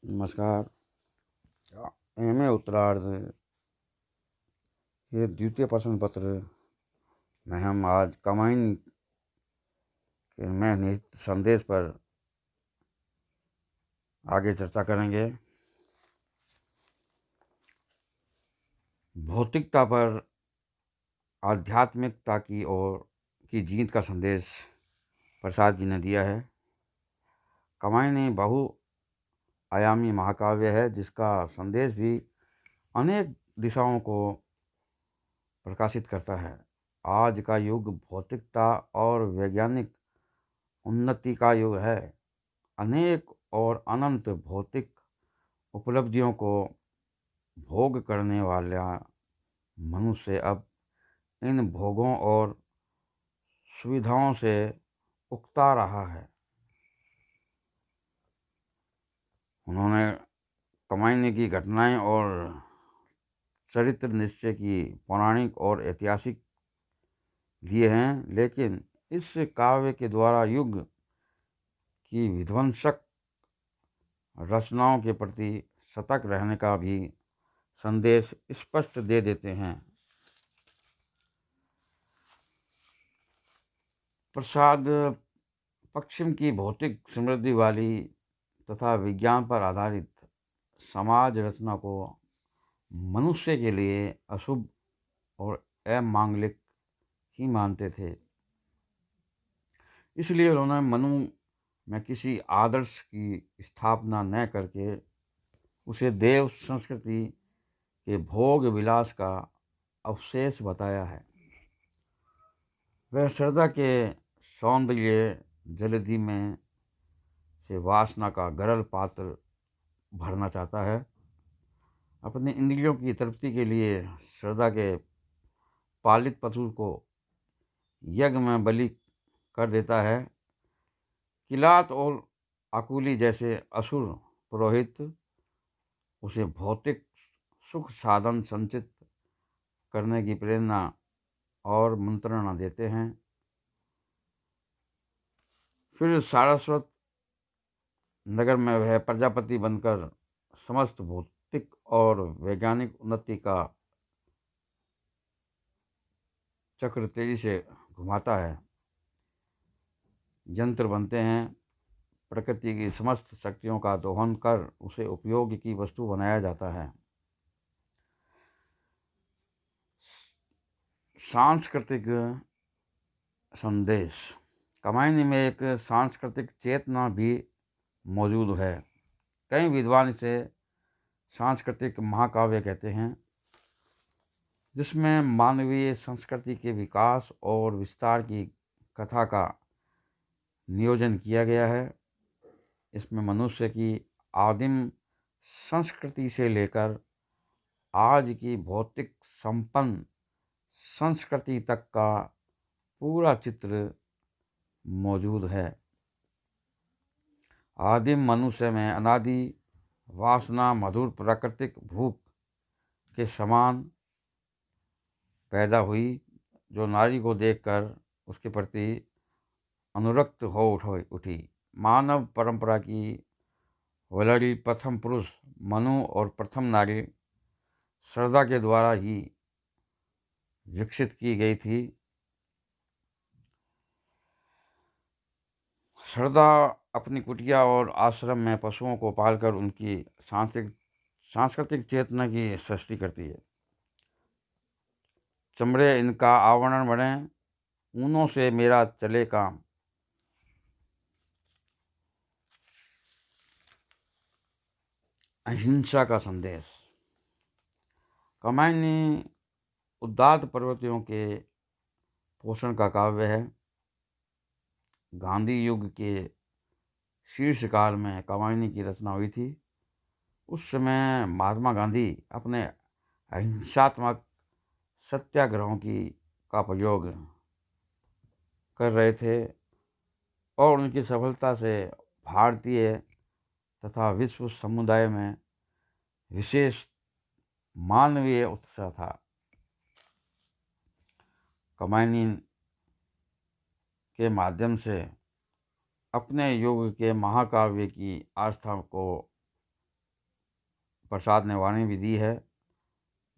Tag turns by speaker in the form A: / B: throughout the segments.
A: नमस्कार। M A उत्तरार्ध ये द्वितीय प्रश्न पत्र में हम आज कमाइन के में निहित संदेश पर आगे चर्चा करेंगे। भौतिकता पर आध्यात्मिकता की ओर की जीत का संदेश प्रसाद जी ने दिया है। कमाइन बहुआयामी महाकाव्य है जिसका संदेश भी अनेक दिशाओं को प्रकाशित करता है। आज का युग भौतिकता और वैज्ञानिक उन्नति का युग है। अनेक और अनंत भौतिक उपलब्धियों को भोग करने वाला मनुष्य अब इन भोगों और सुविधाओं से उकता रहा है। उन्होंने कमाने की घटनाएं और चरित्र निश्चय की पौराणिक और ऐतिहासिक दिए हैं, लेकिन इस काव्य के द्वारा युग की विध्वंसक रचनाओं के प्रति सतर्क रहने का भी संदेश स्पष्ट दे देते हैं। प्रसाद पश्चिम की भौतिक समृद्धि वाली तथा विज्ञान पर आधारित समाज रचना को मनुष्य के लिए अशुभ और अमांगलिक ही मानते थे। इसलिए उन्होंने मनु में किसी आदर्श की स्थापना न करके उसे देव संस्कृति के भोग विलास का अवशेष बताया है। वह श्रद्धा के सौंदर्य जलधि में से वासना का गरल पात्र भरना चाहता है। अपनी इंद्रियों की तृप्ति के लिए श्रद्धा के पालित पशु को यज्ञ में बलि कर देता है। किलात और आकुली जैसे असुर पुरोहित उसे भौतिक सुख साधन संचित करने की प्रेरणा और मंत्रणा देते हैं। फिर सारस्वत नगर में वह प्रजापति बनकर समस्त भौतिक और वैज्ञानिक उन्नति का चक्र तेजी से घुमाता है। यंत्र बनते हैं। प्रकृति की समस्त शक्तियों का दोहन कर उसे उपयोग की वस्तु बनाया जाता है। सांस्कृतिक संदेश कमायनी में एक सांस्कृतिक चेतना भी मौजूद है। कई विद्वान इसे सांस्कृतिक महाकाव्य कहते हैं, जिसमें मानवीय संस्कृति के विकास और विस्तार की कथा का नियोजन किया गया है। इसमें मनुष्य की आदिम संस्कृति से लेकर आज की भौतिक संपन्न संस्कृति तक का पूरा चित्र मौजूद है। आदिम मनुष्य में अनादि वासना मधुर प्राकृतिक भूख के समान पैदा हुई, जो नारी को देखकर उसके प्रति अनुरक्त हो उठी। मानव परंपरा की वलड़ी प्रथम पुरुष मनु और प्रथम नारी श्रद्धा के द्वारा ही विकसित की गई थी। श्रद्धा अपनी कुटिया और आश्रम में पशुओं को पालकर उनकी सांस्कृतिक चेतना की सृष्टि करती है। चमड़े इनका आवरण बने, ऊनों से मेरा चले काम। अहिंसा का संदेश कमायनी उदात्त प्रवृत्तियों के पोषण का काव्य है। गांधी युग के शीर्ष काल में कमायनी की रचना हुई थी। उस समय महात्मा गांधी अपने अहिंसात्मक सत्याग्रहों का प्रयोग कर रहे थे और उनकी सफलता से भारतीय तथा विश्व समुदाय में विशेष मानवीय उत्साह था। कमायनी के माध्यम से अपने युग के महाकाव्य की आस्था को प्रसाद ने वाणी भी दी है।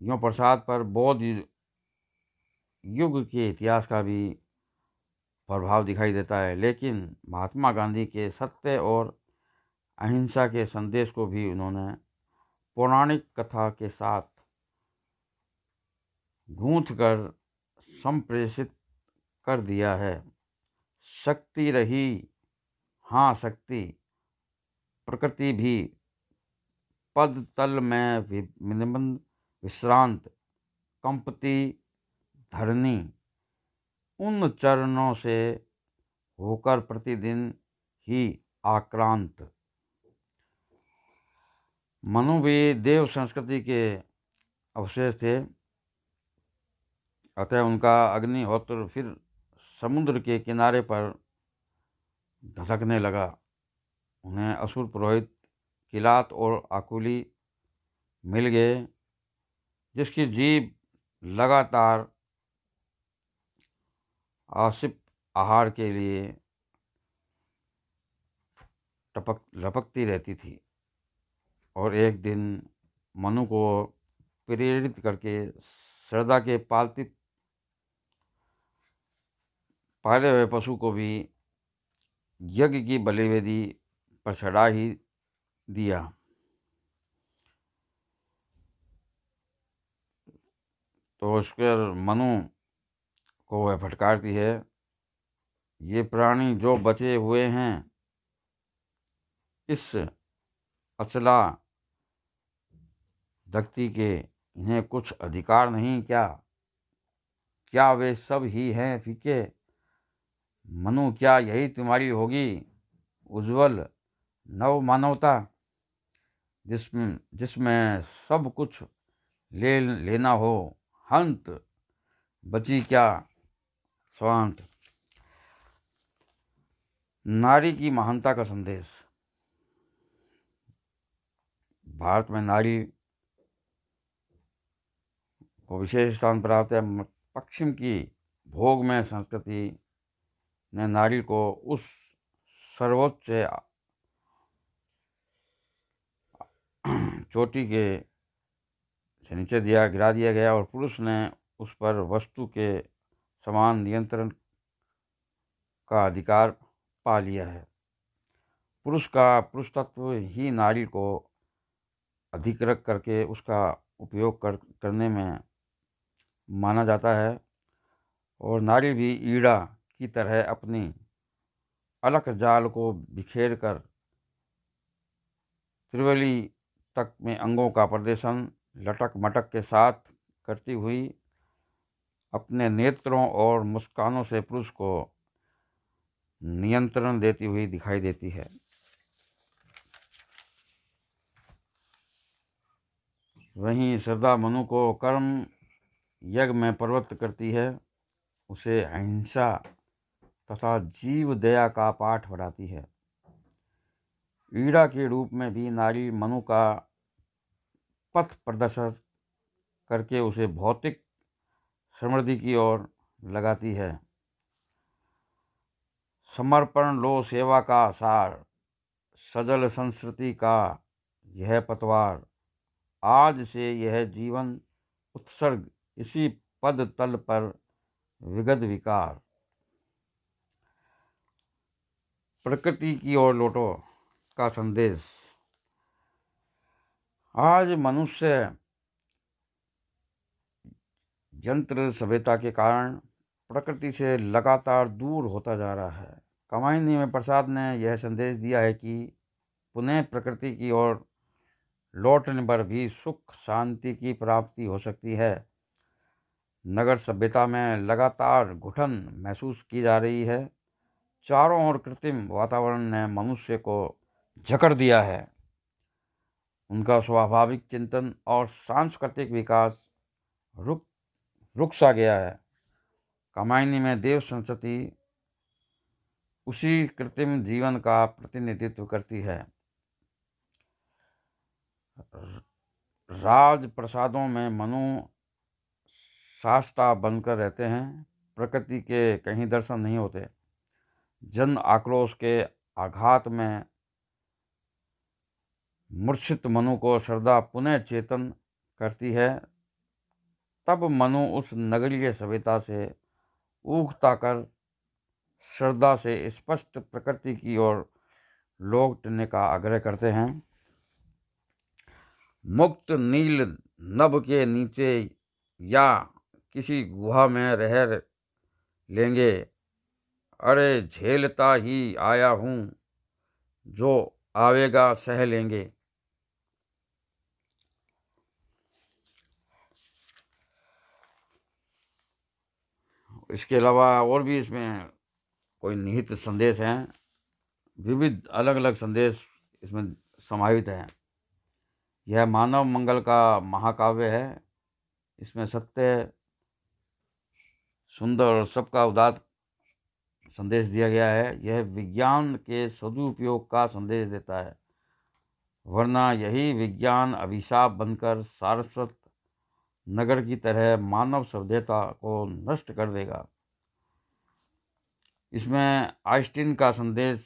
A: यूँ प्रसाद पर बौद्ध युग के इतिहास का भी प्रभाव दिखाई देता है, लेकिन महात्मा गांधी के सत्य और अहिंसा के संदेश को भी उन्होंने पौराणिक कथा के साथ गूंथ कर संप्रेषित कर दिया है। शक्ति रही, हाँ शक्ति, प्रकृति भी पद तल में विनिमन विश्रांत कंपति धरनी, उन चरणों से होकर प्रतिदिन ही आक्रांत। मनु भी देव संस्कृति के अवशेष थे, अतः उनका अग्निहोत्र फिर समुद्र के किनारे पर धधकने लगा। उन्हें असुर पुरोहित किलात और आकुली मिल गए, जिसकी जीभ लगातार आसिप आहार के लिए लपकती रहती थी। और एक दिन मनु को प्रेरित करके श्रद्धा के पाले हुए पशु को भी यज्ञ की बलिवेदी पर चढ़ा ही दिया। तो उसके मनु को वह फटकारती है, ये प्राणी जो बचे हुए हैं इस अचला धरती के, इन्हें कुछ अधिकार नहीं क्या? क्या वे सब ही हैं फीके? मनु, क्या यही तुम्हारी होगी उज्जवल नव मानवता, जिसमें सब कुछ लेना हो? हंत बची क्या स्वांत? नारी की महानता का संदेश। भारत में नारी को विशेष स्थान प्राप्त है। पश्चिम की भोगमय संस्कृति ने नारी को उस सर्वोच्च चोटी के से नीचे गिरा दिया गया और पुरुष ने उस पर वस्तु के समान नियंत्रण का अधिकार पा लिया है। पुरुष तत्व ही नारी को अधिकृत करके उसका उपयोग करने में माना जाता है, और नारी भी ईड़ा की तरह अपनी अलख जाल को बिखेर कर त्रिवली तक में अंगों का प्रदर्शन लटक मटक के साथ करती हुई अपने नेत्रों और मुस्कानों से पुरुष को नियंत्रण देती हुई दिखाई देती है। वहीं श्रद्धा मनु को कर्म यज्ञ में प्रवृत्त करती है, उसे अहिंसा तथा जीव दया का पाठ पढ़ाती है। ईड़ा के रूप में भी नारी मनु का पथ प्रदर्शन करके उसे भौतिक समृद्धि की ओर लगाती है। समर्पण लो सेवा का सार, सजल संस्कृति का यह पतवार, आज से यह जीवन उत्सर्ग, इसी पद तल पर विगत विकार। प्रकृति की ओर लौटो का संदेश। आज मनुष्य यंत्र सभ्यता के कारण प्रकृति से लगातार दूर होता जा रहा है। कामायनी में प्रसाद ने यह संदेश दिया है कि पुनः प्रकृति की ओर लौटने पर भी सुख शांति की प्राप्ति हो सकती है। नगर सभ्यता में लगातार घुटन महसूस की जा रही है। चारों ओर कृत्रिम वातावरण ने मनुष्य को जकड़ दिया है। उनका स्वाभाविक चिंतन और सांस्कृतिक विकास रुक सा गया है। कामायनी में देव संस्कृति उसी कृत्रिम जीवन का प्रतिनिधित्व करती है। राज प्रसादों में मनु शास्ता बनकर रहते हैं, प्रकृति के कहीं दर्शन नहीं होते। जन आक्रोश के आघात में मूर्छित मनु को श्रद्धा पुनः चेतन करती है। तब मनु उस नगरीय सभ्यता से ऊखता कर श्रद्धा से स्पष्ट प्रकृति की ओर लौटने का आग्रह करते हैं। मुक्त नील नभ के नीचे या किसी गुहा में रह लेंगे। अरे झेलता ही आया हूँ, जो आवेगा सह लेंगे। इसके अलावा और भी इसमें कोई निहित संदेश हैं, विविध अलग अलग संदेश इसमें समाहित हैं। यह मानव मंगल का महाकाव्य है। इसमें सत्य, सुंदर और सबका उदात्त संदेश दिया गया है। यह विज्ञान के सदुपयोग का संदेश देता है, वरना यही विज्ञान अभिशाप बनकर सारस्वत नगर की तरह मानव सभ्यता को नष्ट कर देगा। इसमें आइंस्टीन का संदेश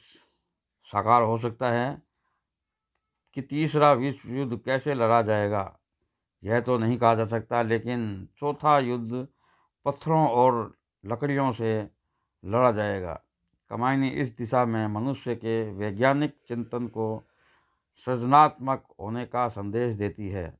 A: साकार हो सकता है कि तीसरा विश्व युद्ध कैसे लड़ा जाएगा यह तो नहीं कहा जा सकता, लेकिन चौथा युद्ध पत्थरों और लकड़ियों से लड़ा जाएगा। कमाइनी इस दिशा में मनुष्य के वैज्ञानिक चिंतन को सृजनात्मक होने का संदेश देती है।